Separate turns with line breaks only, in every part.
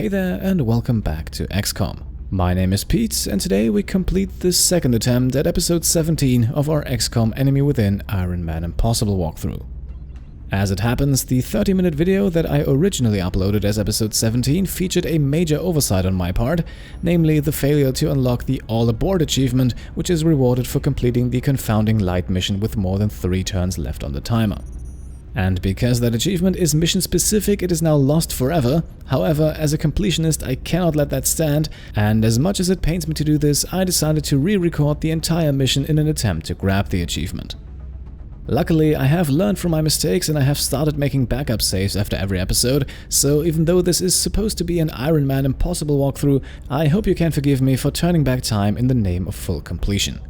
Hey there and welcome back to XCOM. My name is Pete and today we complete the second attempt at episode 17 of our XCOM Enemy Within Ironman Impossible walkthrough. As it happens, the 30-minute video that I originally uploaded as episode 17 featured a major oversight on my part, namely the failure to unlock the All Aboard achievement, which is rewarded for completing the Confounding Light mission with more than 3 turns left on the timer. And because that achievement is mission specific, it is now lost forever. However, as a completionist, I cannot let that stand, and as much as it pains me to do this, I decided to re-record the entire mission in an attempt to grab the achievement. Luckily, I have learned from my mistakes and I have started making backup saves after every episode, so even though this is supposed to be an Ironman Impossible walkthrough, I hope you can forgive me for turning back time in the name of full completion.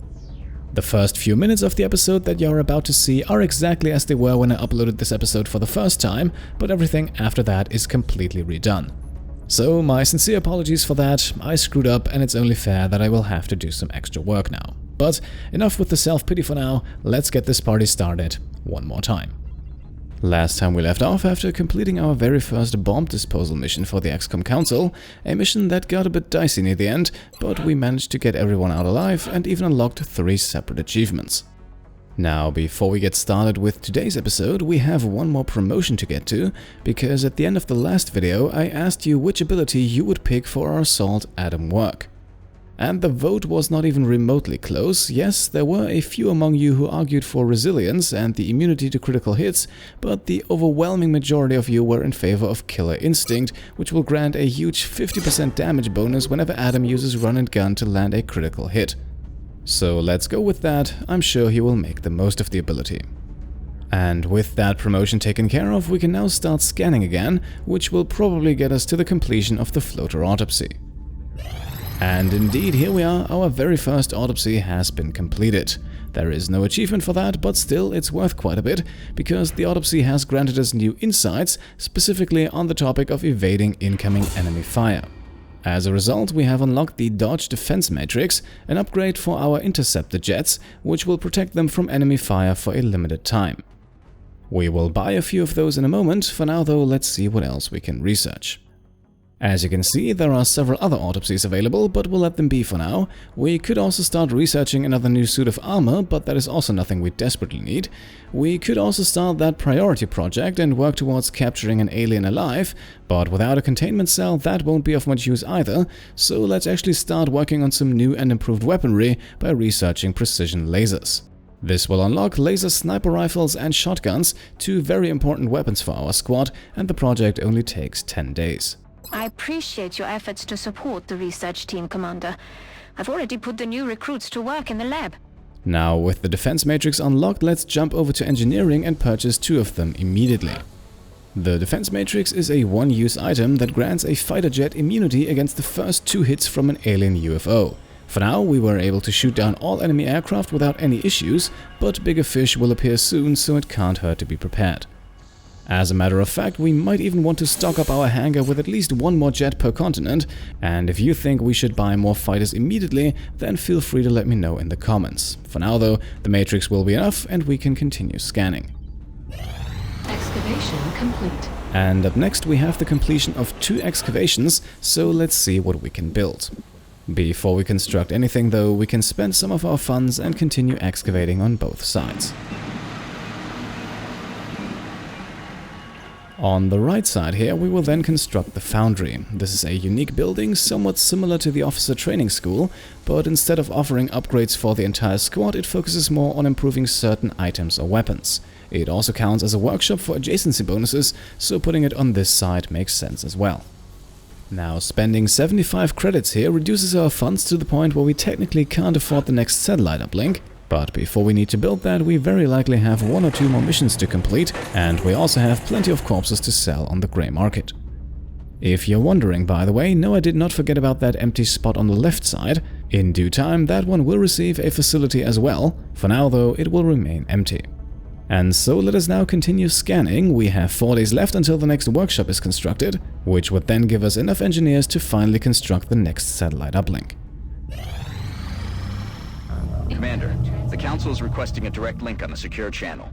The first few minutes of the episode that you're about to see are exactly as they were when I uploaded this episode for the first time, but everything after that is completely redone. So my sincere apologies for that. I screwed up and it's only fair that I will have to do some extra work now. But enough with the self-pity for now, let's get this party started one more time. Last time we left off after completing our very first bomb disposal mission for the XCOM Council, a mission that got a bit dicey near the end, but we managed to get everyone out alive and even unlocked 3 separate achievements. Now, before we get started with today's episode, we have one more promotion to get to, because at the end of the last video I asked you which ability you would pick for our Assault Atom work. And the vote was not even remotely close. Yes, there were a few among you who argued for resilience and the immunity to critical hits, but the overwhelming majority of you were in favor of Killer Instinct, which will grant a huge 50% damage bonus whenever Adam uses run and gun to land a critical hit. So let's go with that. I'm sure he will make the most of the ability. And with that promotion taken care of, we can now start scanning again, which will probably get us to the completion of the floater autopsy. And indeed, here we are, our very first autopsy has been completed. There is no achievement for that, but still it's worth quite a bit, because the autopsy has granted us new insights, specifically on the topic of evading incoming enemy fire. As a result, we have unlocked the Dodge Defense Matrix, an upgrade for our interceptor jets, which will protect them from enemy fire for a limited time. We will buy a few of those in a moment. For now though, let's see what else we can research. As you can see, there are several other autopsies available, but we'll let them be for now. We could also start researching another new suit of armor, but that is also nothing we desperately need. We could also start that priority project and work towards capturing an alien alive, but without a containment cell that won't be of much use either, so let's actually start working on some new and improved weaponry by researching precision lasers. This will unlock laser sniper rifles and shotguns, 2 very important weapons for our squad, and the project only takes 10 days.
I appreciate your efforts to support the research team, Commander. I've already put the new recruits to work in the lab.
Now, with the defense matrix unlocked, let's jump over to engineering and purchase 2 of them immediately. The defense matrix is a one-use item that grants a fighter jet immunity against the first 2 hits from an alien UFO. For now, we were able to shoot down all enemy aircraft without any issues, but bigger fish will appear soon, so it can't hurt to be prepared. As a matter of fact, we might even want to stock up our hangar with at least 1 more jet per continent, and if you think we should buy more fighters immediately, then feel free to let me know in the comments. For now though, the matrix will be enough and we can continue scanning.
Excavation complete.
And up next we have the completion of 2 excavations, so let's see what we can build. Before we construct anything though, we can spend some of our funds and continue excavating on both sides. On the right side here, we will then construct the Foundry. This is a unique building, somewhat similar to the officer training school, but instead of offering upgrades for the entire squad, it focuses more on improving certain items or weapons. It also counts as a workshop for adjacency bonuses, so putting it on this side makes sense as well. Now, spending 75 credits here reduces our funds to the point where we technically can't afford the next satellite uplink. But before we need to build that, we very likely have 1 or 2 more missions to complete, and we also have plenty of corpses to sell on the grey market. If you're wondering, by the way, no, I did not forget about that empty spot on the left side. In due time, that one will receive a facility as well. For now though, it will remain empty. And so let us now continue scanning. We have 4 days left until the next workshop is constructed, which would then give us enough engineers to finally construct the next satellite uplink.
Commander, the Council is requesting a direct link on the secure channel.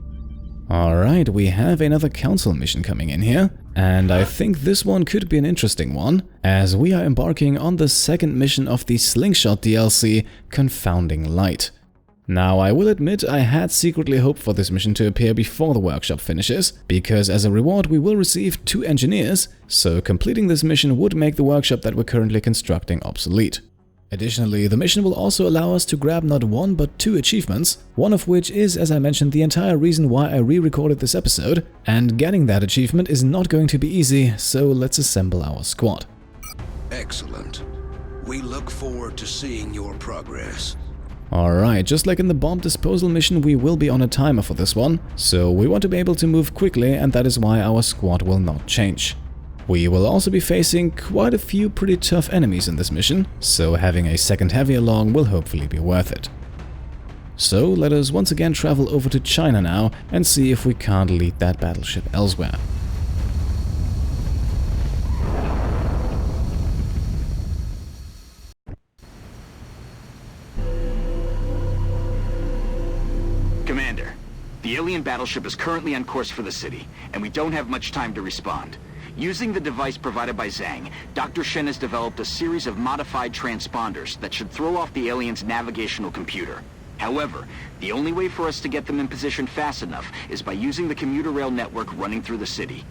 Alright, we have another council mission coming in here, and I think this one could be an interesting one, as we are embarking on the second mission of the Slingshot DLC, Confounding Light. Now, I will admit I had secretly hoped for this mission to appear before the workshop finishes, because as a reward we will receive 2 engineers, so completing this mission would make the workshop that we're currently constructing obsolete. Additionally, the mission will also allow us to grab not 1 but 2 achievements, one of which is, as I mentioned, the entire reason why I re-recorded this episode, and getting that achievement is not going to be easy, so let's assemble our squad.
Excellent. We look forward to seeing your progress.
Alright, just like in the bomb disposal mission, we will be on a timer for this one, so we want to be able to move quickly, and that is why our squad will not change. We will also be facing quite a few pretty tough enemies in this mission, so having a second heavy along will hopefully be worth it. So let us once again travel over to China now and see if we can't lead that battleship elsewhere.
Commander, the alien battleship is currently on course for the city, and we don't have much time to respond. Using the device provided by Zhang, Dr. Shen has developed a series of modified transponders that should throw off the alien's navigational computer. However, the only way for us to get them in position fast enough is by using the commuter rail network running through the city.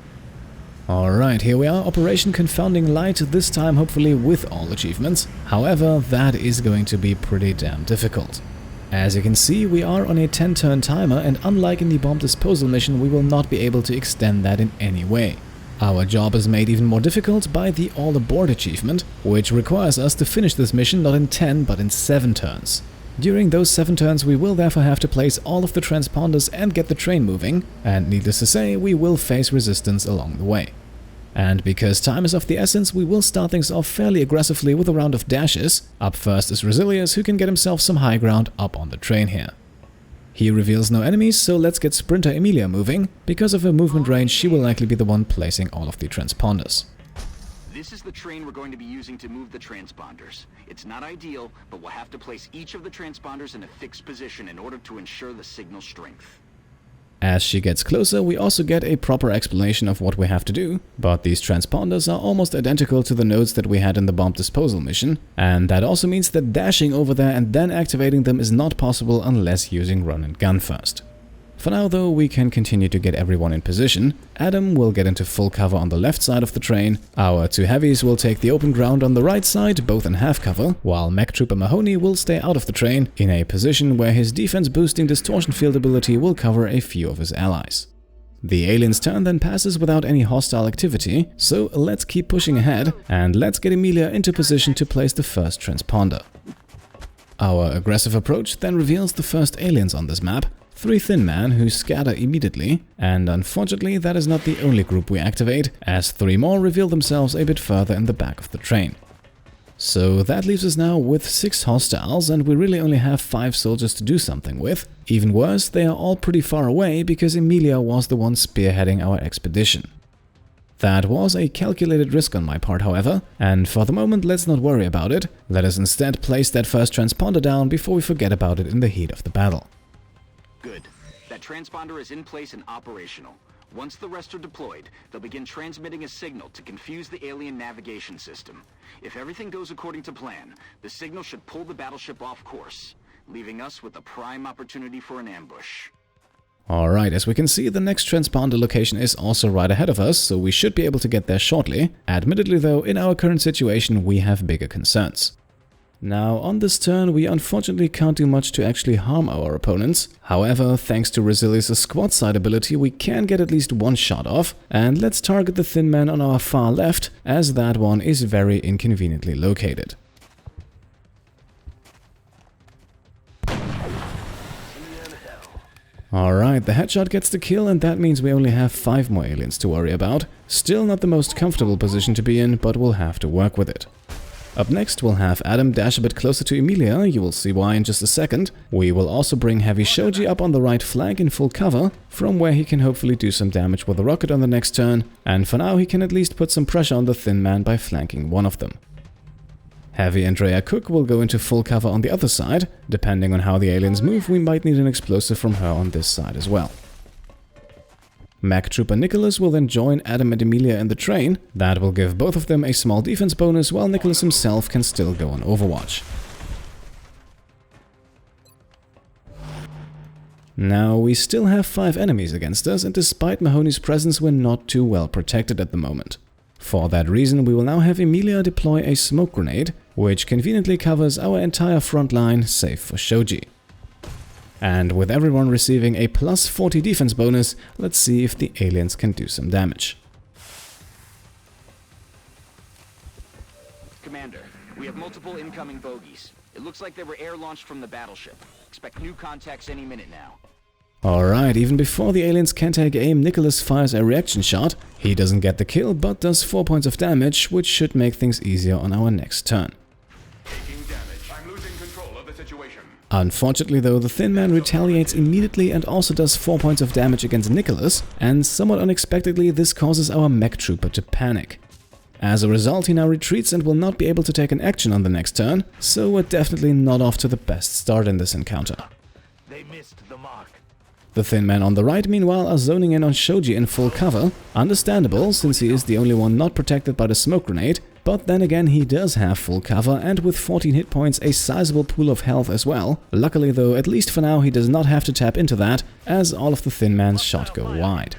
Alright, here we are, Operation Confounding Light, this time hopefully with all achievements. However, that is going to be pretty damn difficult. As you can see, we are on a 10-turn timer, and unlike in the bomb disposal mission, we will not be able to extend that in any way. Our job is made even more difficult by the All Aboard achievement, which requires us to finish this mission not in 10 but in 7 turns. During those 7 turns we will therefore have to place all of the transponders and get the train moving, and needless to say, we will face resistance along the way. And because time is of the essence, we will start things off fairly aggressively with a round of dashes. Up first is Resilius, who can get himself some high ground up on the train here. He reveals no enemies, so let's get Sprinter Emilia moving. Because of her movement range, she will likely be the one placing all of the transponders.
This is the train we're going to be using to move the transponders. It's not ideal, but we'll have to place each of the transponders in a fixed position in order to ensure the signal strength.
As she gets closer, we also get a proper explanation of what we have to do, but these transponders are almost identical to the nodes that we had in the bomb disposal mission, and that also means that dashing over there and then activating them is not possible unless using run and gun first. For now though, we can continue to get everyone in position. Adam will get into full cover on the left side of the train, our 2 heavies will take the open ground on the right side, both in half cover, while Mech Trooper Mahoney will stay out of the train, in a position where his defense-boosting distortion field ability will cover a few of his allies. The alien's turn then passes without any hostile activity, so let's keep pushing ahead, and let's get Emilia into position to place the first transponder. Our aggressive approach then reveals the first aliens on this map, 3 Thin Men who scatter immediately, and unfortunately that is not the only group we activate, as 3 more reveal themselves a bit further in the back of the train. So that leaves us now with 6 hostiles, and we really only have 5 soldiers to do something with. Even worse, they are all pretty far away because Emilia was the one spearheading our expedition. That was a calculated risk on my part, however, and for the moment let's not worry about it. Let us instead place that first transponder down before we forget about it in the heat of the battle.
Good. That transponder is in place and operational. Once the rest are deployed, they'll begin transmitting a signal to confuse the alien navigation system. If everything goes according to plan, the signal should pull the battleship off course, leaving us with a prime opportunity for an ambush.
Alright, as we can see, the next transponder location is also right ahead of us, so we should be able to get there shortly. Admittedly though, in our current situation we have bigger concerns. Now, on this turn, we unfortunately can't do much to actually harm our opponents. However, thanks to Resilius' squad side ability, we can get at least 1 shot off, and let's target the Thin Man on our far left, as that one is very inconveniently located. Alright, the headshot gets the kill, and that means we only have 5 more aliens to worry about. Still not the most comfortable position to be in, but we'll have to work with it. Up next, we'll have Adam dash a bit closer to Emilia, you will see why in just a second. We will also bring Heavy Shoji up on the right flank in full cover, from where he can hopefully do some damage with a rocket on the next turn, and for now he can at least put some pressure on the Thin Man by flanking one of them. Heavy Andrea Cook will go into full cover on the other side. Depending on how the aliens move, we might need an explosive from her on this side as well. Mech Trooper Nicholas will then join Adam and Emilia in the train. That will give both of them a small defense bonus, while Nicholas himself can still go on Overwatch. Now, we still have 5 enemies against us, and despite Mahoney's presence, we're not too well protected at the moment. For that reason, we will now have Emilia deploy a smoke grenade, which conveniently covers our entire front line, save for Shoji. And with everyone receiving a plus 40 defense bonus, let's see if the aliens can do some damage.
Commander, we have multiple incoming bogies. It looks like they were air-launched from the battleship. Expect new contacts any minute now.
Alright, even before the aliens can take aim, Nicholas fires a reaction shot. He doesn't get the kill, but does 4 points of damage, which should make things easier on our next turn.
Taking damage. I'm losing control of the situation.
Unfortunately though, the Thin Man retaliates immediately and also does 4 points of damage against Nicholas, and somewhat unexpectedly this causes our Mech Trooper to panic. As a result, he now retreats and will not be able to take an action on the next turn, so we're definitely not off to the best start in this encounter.
They missed the mark.
The Thin Man on the right, meanwhile, are zoning in on Shoji in full cover. Understandable, since he is the only one not protected by the smoke grenade, but then again he does have full cover and with 14 hit points a sizable pool of health as well. Luckily though, at least for now, he does not have to tap into that, as all of the Thin Man's shot go wide.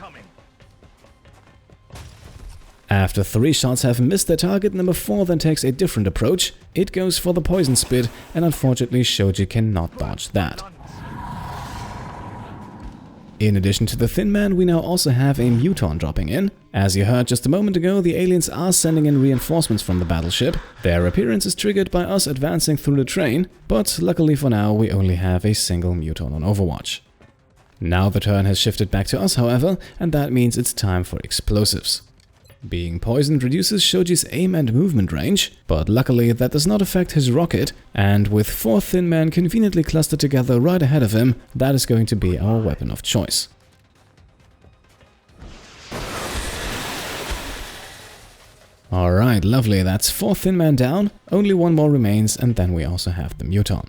After 3 shots have missed their target, number 4 then takes a different approach. It goes for the poison spit, and unfortunately Shoji cannot dodge that. In addition to the Thin Man, we now also have a Muton dropping in. As you heard just a moment ago, the aliens are sending in reinforcements from the battleship. Their appearance is triggered by us advancing through the train, but luckily for now we only have a single Muton on Overwatch. Now the turn has shifted back to us, however, and that means it's time for explosives. Being poisoned reduces Shoji's aim and movement range, but luckily that does not affect his rocket, and with 4 Thin Men conveniently clustered together right ahead of him, that is going to be our weapon of choice. Alright, lovely, that's 4 Thin Men down, only 1 more remains, and then we also have the Muton.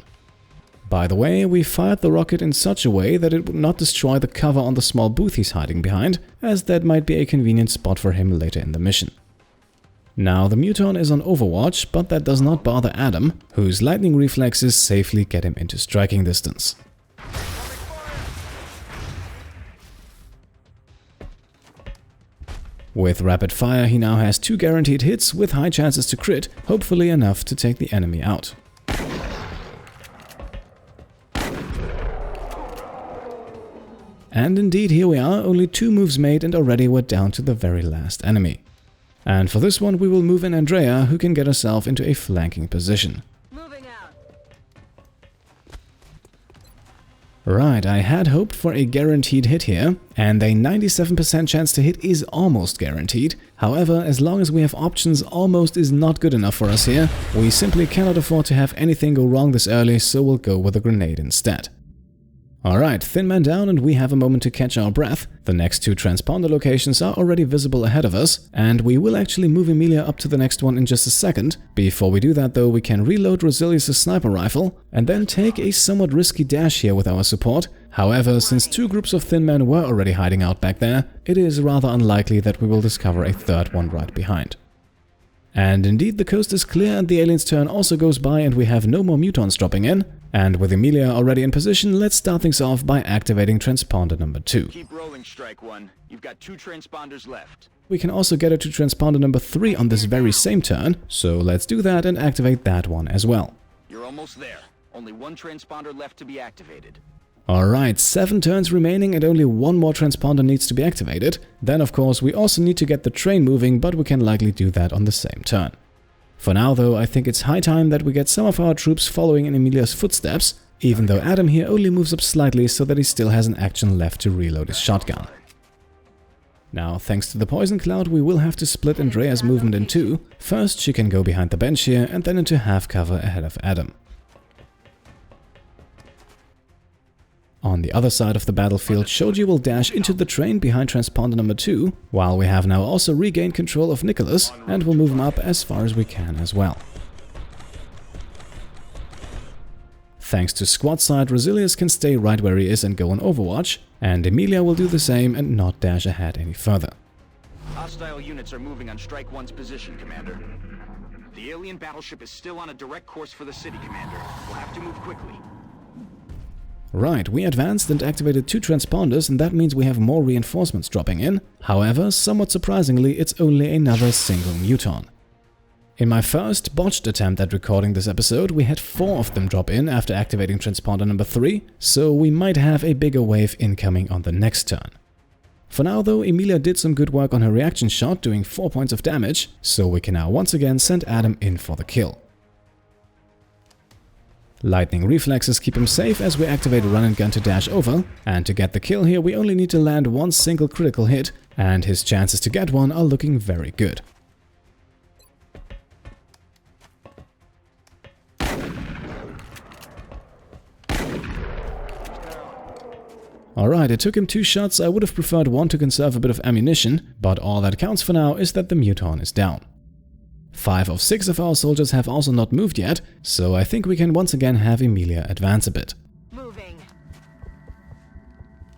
By the way, we fired the rocket in such a way that it would not destroy the cover on the small booth he's hiding behind, as that might be a convenient spot for him later in the mission. Now the Muton is on Overwatch, but that does not bother Adam, whose lightning reflexes safely get him into striking distance. With rapid fire he now has 2 guaranteed hits with high chances to crit, hopefully enough to take the enemy out. And indeed, here we are, only 2 moves made and already we're down to the very last enemy. And for this one we will move in Andrea, who can get herself into a flanking position.
Moving out.
Right, I had hoped for a guaranteed hit here, and a 97% chance to hit is almost guaranteed. However, as long as we have options, almost is not good enough for us here. We simply cannot afford to have anything go wrong this early, so we'll go with a grenade instead. Alright, Thin Man down and we have a moment to catch our breath. The next 2 transponder locations are already visible ahead of us, and we will actually move Emilia up to the next one in just a second. Before we do that though, we can reload Rosilius' sniper rifle, and then take a somewhat risky dash here with our support. However, since 2 groups of Thin Men were already hiding out back there, it is rather unlikely that we will discover a 3rd one right behind. And indeed, the coast is clear and the alien's turn also goes by and we have no more Mutons dropping in. And with Emilia already in position, let's start things off by activating transponder number 2.
Keep rolling, Strike 1. You've got 2 transponders left.
We can also get her to transponder number 3 on this very same turn, so let's do that and activate that one as well.
You're almost there. Only 1 transponder left to be activated.
Alright, 7 turns remaining and only 1 more transponder needs to be activated. Then of course we also need to get the train moving, but we can likely do that on the same turn. For now though, I think it's high time that we get some of our troops following in Emilia's footsteps, even though Adam here only moves up slightly so that he still has an action left to reload his shotgun. Now, thanks to the poison cloud, we will have to split Andrea's movement in 2. First she can go behind the bench here and then into half cover ahead of Adam. On the other side of the battlefield, Shoji will dash into the train behind transponder number 2, while we have now also regained control of Nicholas, and we'll move him up as far as we can as well. Thanks to squad side, Resilius can stay right where he is and go on overwatch, and Emilia will do the same and not dash ahead any further.
Hostile units are moving on Strike 1's position, Commander. The alien battleship is still on a direct course for the city, Commander. We'll have to move quickly.
Right, we advanced and activated 2 transponders, and that means we have more reinforcements dropping in. However, somewhat surprisingly, it's only another single Muton. In my first botched attempt at recording this episode, we had 4 of them drop in after activating transponder number 3, so we might have a bigger wave incoming on the next turn. For now though, Emilia did some good work on her reaction shot, doing 4 points of damage, so we can now once again send Adam in for the kill. Lightning reflexes keep him safe as we activate run and gun to dash over, and to get the kill here we only need to land 1 single critical hit, and his chances to get one are looking very good. Alright, it took him 2 shots. I would have preferred 1 to conserve a bit of ammunition, but all that counts for now is that the Muton is down. 5 of 6 of our soldiers have also not moved yet, so I think we can once again have Emilia advance a bit.
Moving.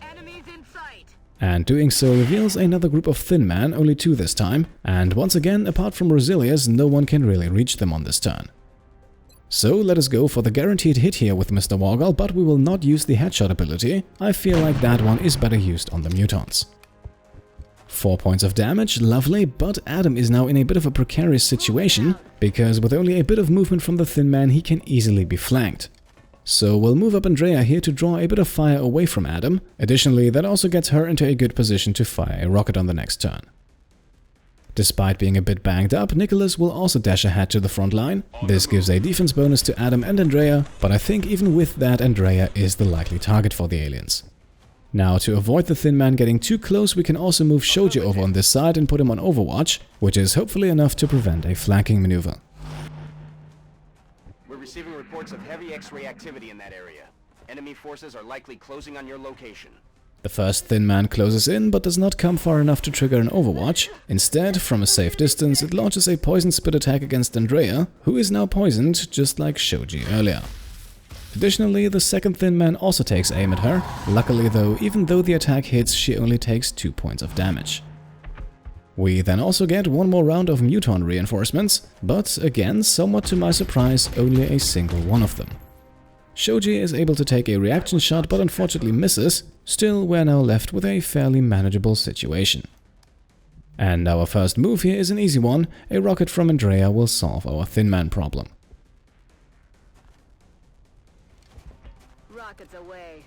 Enemies in sight.
And doing so reveals another group of thin men, only 2 this time, and once again, apart from Resilius, no one can really reach them on this turn. So let us go for the guaranteed hit here with Mr. Wargal, but we will not use the headshot ability. I feel like that one is better used on the Mutons. 4 points of damage, lovely, but Adam is now in a bit of a precarious situation, because with only a bit of movement from the thin man he can easily be flanked. So we'll move up Andrea here to draw a bit of fire away from Adam. Additionally, that also gets her into a good position to fire a rocket on the next turn. Despite being a bit banged up, Nicholas will also dash ahead to the front line. This gives a defense bonus to Adam and Andrea, but I think even with that Andrea is the likely target for the aliens. Now, to avoid the thin man getting too close, we can also move Shoji over on this side and put him on overwatch, which is hopefully enough to prevent a flanking maneuver.
We're receiving reports of heavy X-ray activity in that area. Enemy forces are likely closing on your location.
The first thin man closes in, but does not come far enough to trigger an overwatch. Instead, from a safe distance, it launches a poison spit attack against Andrea, who is now poisoned, just like Shoji earlier. Additionally, the second thin man also takes aim at her. Luckily though, even though the attack hits, she only takes 2 points of damage. We then also get 1 more round of Muton reinforcements, but again, somewhat to my surprise, only a single one of them. Shoji is able to take a reaction shot, but unfortunately misses. Still, we're now left with a fairly manageable situation. And our first move here is an easy one. A rocket from Andrea will solve our thin man problem.
Rockets away.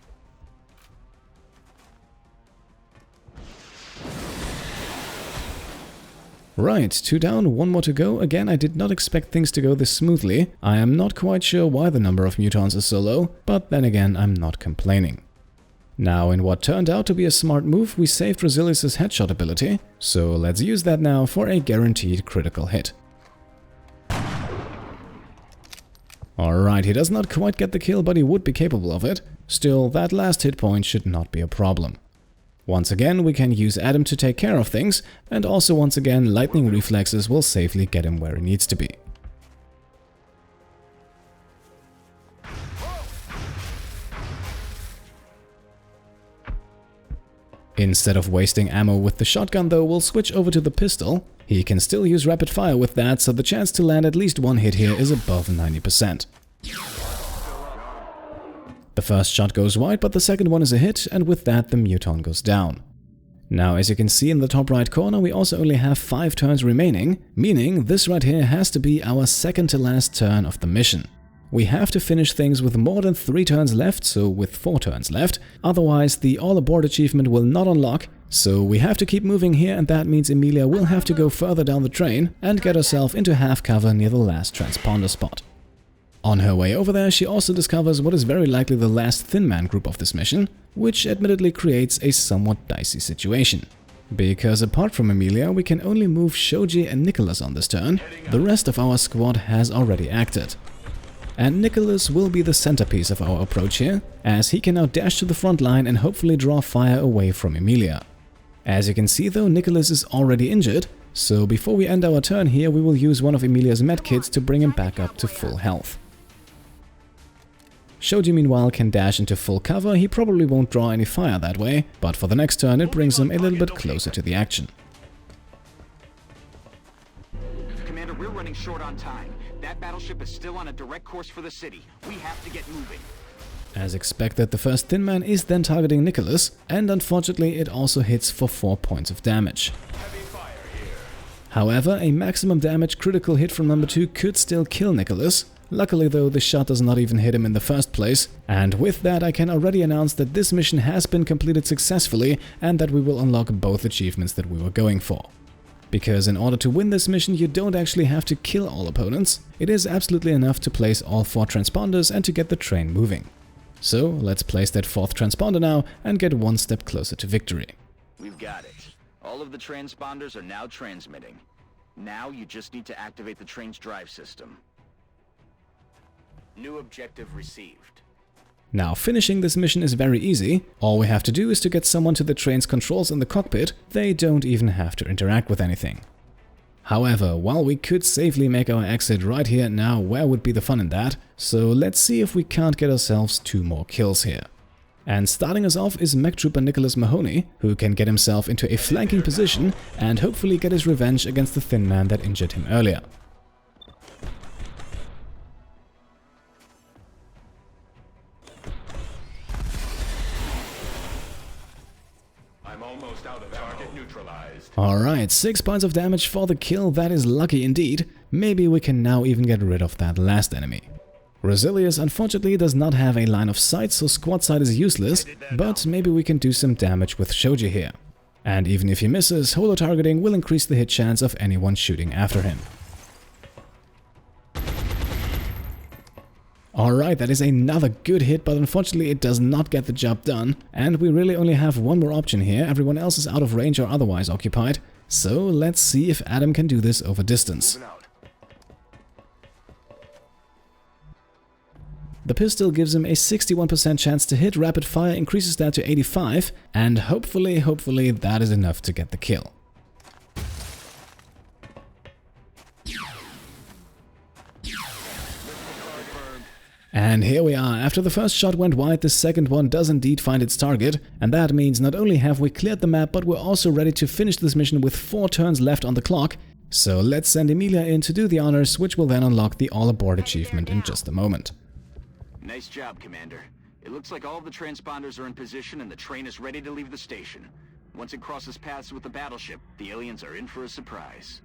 Right, 2 down, 1 more to go. Again, I did not expect things to go this smoothly. I am not quite sure why the number of Mutons is so low, but then again, I'm not complaining. Now, in what turned out to be a smart move, we saved Resilius' headshot ability, so let's use that now for a guaranteed critical hit. Alright, he does not quite get the kill, but he would be capable of it. Still, that last hit point should not be a problem. Once again, we can use Adam to take care of things, and also once again, lightning reflexes will safely get him where he needs to be. Instead of wasting ammo with the shotgun though, we'll switch over to the pistol. He can still use rapid fire with that, so the chance to land at least 1 hit here is above 90%. The first shot goes wide, but the second one is a hit, and with that the Muton goes down. Now, as you can see in the top right corner, we also only have 5 turns remaining, meaning this right here has to be our second to last turn of the mission. We have to finish things with more than 3 turns left, so with 4 turns left, otherwise the all aboard achievement will not unlock, so we have to keep moving here, and that means Emilia will have to go further down the train and get herself into half cover near the last transponder spot. On her way over there, she also discovers what is very likely the last thin man group of this mission, which admittedly creates a somewhat dicey situation. Because apart from Emilia, we can only move Shoji and Nicholas on this turn. The rest of our squad has already acted. And Nicholas will be the centerpiece of our approach here, as he can now dash to the front line and hopefully draw fire away from Emilia. As you can see though, Nicholas is already injured, so before we end our turn here, we will use one of Emilia's medkits to bring him back up to full health. Shoji meanwhile can dash into full cover. He probably won't draw any fire that way, but for the next turn it brings him a little bit closer to the action.
Commander, we're running short on time. That battleship is still on a direct course for the city. We have to get moving.
As expected, the first Thin Man is then targeting Nicholas, and unfortunately it also hits for 4 points of damage. However, a maximum damage critical hit from number 2 could still kill Nicholas. Luckily though, the shot does not even hit him in the first place, and with that I can already announce that this mission has been completed successfully and that we will unlock both achievements that we were going for. Because in order to win this mission you don't actually have to kill all opponents, it is absolutely enough to place all 4 transponders and to get the train moving. So let's place that 4th transponder now and get one step closer to victory.
We've got it. All of the transponders are now transmitting. Now you just need to activate the train's drive system. New objective received.
Now finishing this mission is very easy. All we have to do is to get someone to the train's controls in the cockpit. They don't even have to interact with anything. However, while we could safely make our exit right here and now, where would be the fun in that? So let's see if we can't get ourselves 2 more kills here. And starting us off is Mech Trooper Nicholas Mahoney, who can get himself into a flanking position and hopefully get his revenge against the Thin Man that injured him earlier. Alright, 6 points of damage for the kill, that is lucky indeed. Maybe we can now even get rid of that last enemy. Rosilius unfortunately does not have a line of sight, so squad sight is useless, but maybe we can do some damage with Shoji here. And even if he misses, holo targeting will increase the hit chance of anyone shooting after him. Alright, that is another good hit, but unfortunately it does not get the job done. And we really only have one more option here, everyone else is out of range or otherwise occupied. So let's see if Adam can do this over distance. The pistol gives him a 61% chance to hit, rapid fire increases that to 85, and hopefully that is enough to get the kill. And here we are. After the first shot went wide, the second one does indeed find its target, and that means not only have we cleared the map, but we're also ready to finish this mission with 4 turns left on the clock. So let's send Emilia in to do the honors, which will then unlock the all aboard achievement in just a moment.
Nice job, Commander. It looks like all of the transponders are in position and the train is ready to leave the station. Once it crosses paths with the battleship, the aliens are in for a surprise.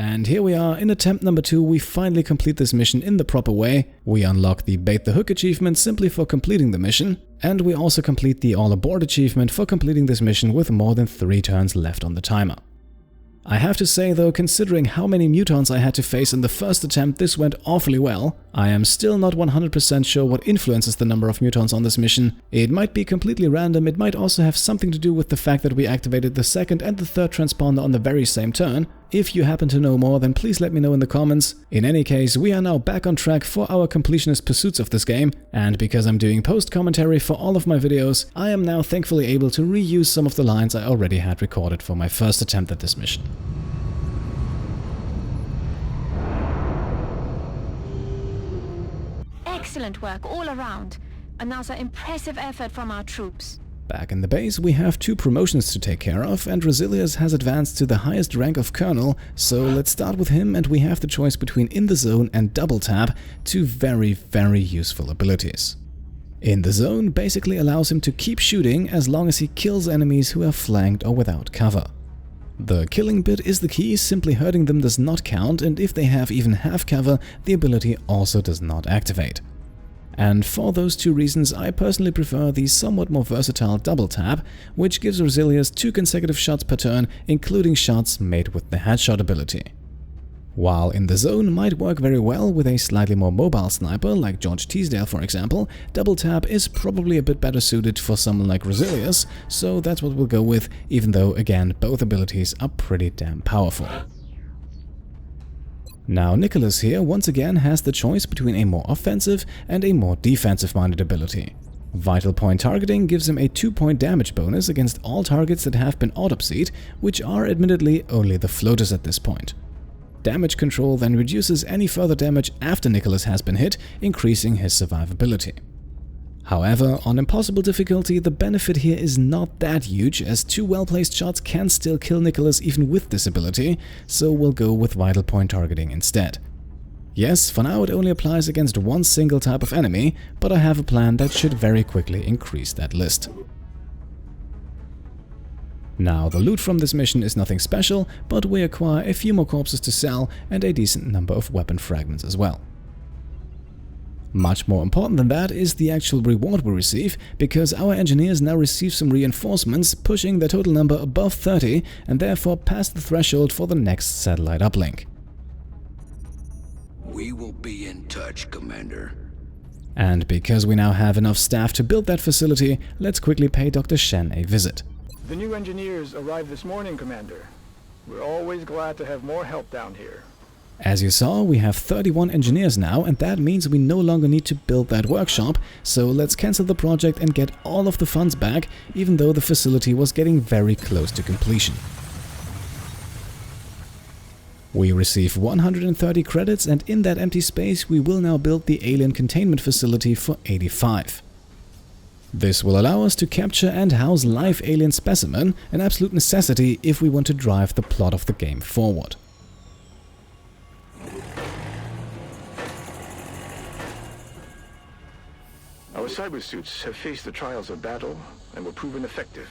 And here we are, in attempt number 2, we finally complete this mission in the proper way. We unlock the Bait the Hook achievement simply for completing the mission, and we also complete the All Aboard achievement for completing this mission with more than 3 turns left on the timer. I have to say though, considering how many Mutons I had to face in the first attempt, this went awfully well. I am still not 100% sure what influences the number of Mutons on this mission. It might be completely random, it might also have something to do with the fact that we activated the 2nd and the 3rd transponder on the very same turn. If you happen to know more, then please let me know in the comments. In any case, we are now back on track for our completionist pursuits of this game, and because I'm doing post-commentary for all of my videos, I am now thankfully able to reuse some of the lines I already had recorded for my first attempt at this mission.
Excellent work all around. Another impressive effort from our troops.
Back in the base, we have 2 promotions to take care of, and Rosilius has advanced to the highest rank of Colonel, so let's start with him, and we have the choice between In the Zone and Double Tap, 2 very useful abilities. In the Zone basically allows him to keep shooting as long as he kills enemies who are flanked or without cover. The killing bit is the key, simply hurting them does not count, and if they have even half cover, the ability also does not activate. And for those 2 reasons, I personally prefer the somewhat more versatile Double Tap, which gives Rosilius 2 consecutive shots per turn, including shots made with the headshot ability. While In the Zone might work very well with a slightly more mobile sniper, like George Teasdale for example, Double Tap is probably a bit better suited for someone like Rosilius, so that's what we'll go with, even though, again, both abilities are pretty damn powerful. Now Nicholas here once again has the choice between a more offensive and a more defensive-minded ability. Vital point targeting gives him a 2-point damage bonus against all targets that have been autopsied, which are admittedly only the floaters at this point. Damage control then reduces any further damage after Nicholas has been hit, increasing his survivability. However, on impossible difficulty, the benefit here is not that huge, as 2 well-placed shots can still kill Nicholas even with this ability, so we'll go with vital point targeting instead. Yes, for now it only applies against one single type of enemy, but I have a plan that should very quickly increase that list. Now, the loot from this mission is nothing special, but we acquire a few more corpses to sell and a decent number of weapon fragments as well. Much more important than that is the actual reward we receive, because our engineers now receive some reinforcements, pushing their total number above 30 and therefore past the threshold for the next satellite uplink.
We will be in touch, Commander.
And because we now have enough staff to build that facility, let's quickly pay Dr. Shen a visit.
The new engineers arrived this morning, Commander. We're always glad to have more help down here.
As you saw, we have 31 engineers now, and that means we no longer need to build that workshop, so let's cancel the project and get all of the funds back, even though the facility was getting very close to completion. We receive 130 credits, and in that empty space we will now build the alien containment facility for 85. This will allow us to capture and house live alien specimen, an absolute necessity if we want to drive the plot of the game forward.
Our cybersuits have faced the trials of battle and were proven effective.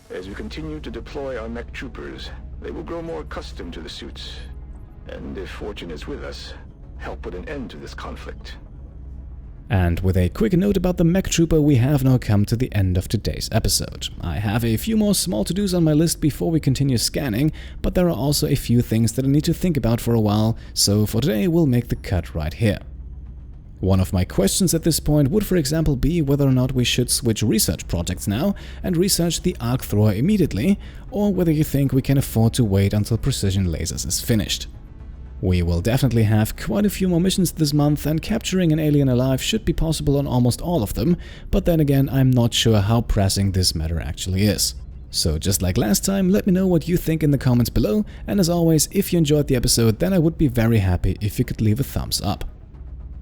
As we continue to deploy our mech troopers, they will grow more accustomed to the suits, and if fortune is with us, help put an end to this conflict.
And with a quick note about the mech trooper, we have now come to the end of today's episode. I have a few more small to-dos on my list before we continue scanning, but there are also a few things that I need to think about for a while, so for today we'll make the cut right here. One of my questions at this point would, for example, be whether or not we should switch research projects now and research the arc thrower immediately, or whether you think we can afford to wait until precision lasers is finished. We will definitely have quite a few more missions this month, and capturing an alien alive should be possible on almost all of them, but then again I'm not sure how pressing this matter actually is. So just like last time, let me know what you think in the comments below, and as always, if you enjoyed the episode, then I would be very happy if you could leave a thumbs up.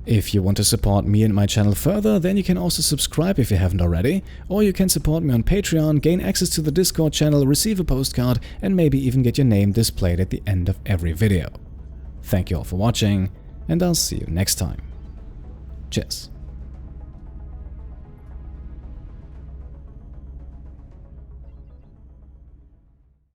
If you want to support me and my channel further, then you can also subscribe if you haven't already, or you can support me on Patreon, gain access to the Discord channel, receive a postcard, and maybe even get your name displayed at the end of every video. Thank you all for watching, and I'll see you next time. Cheers.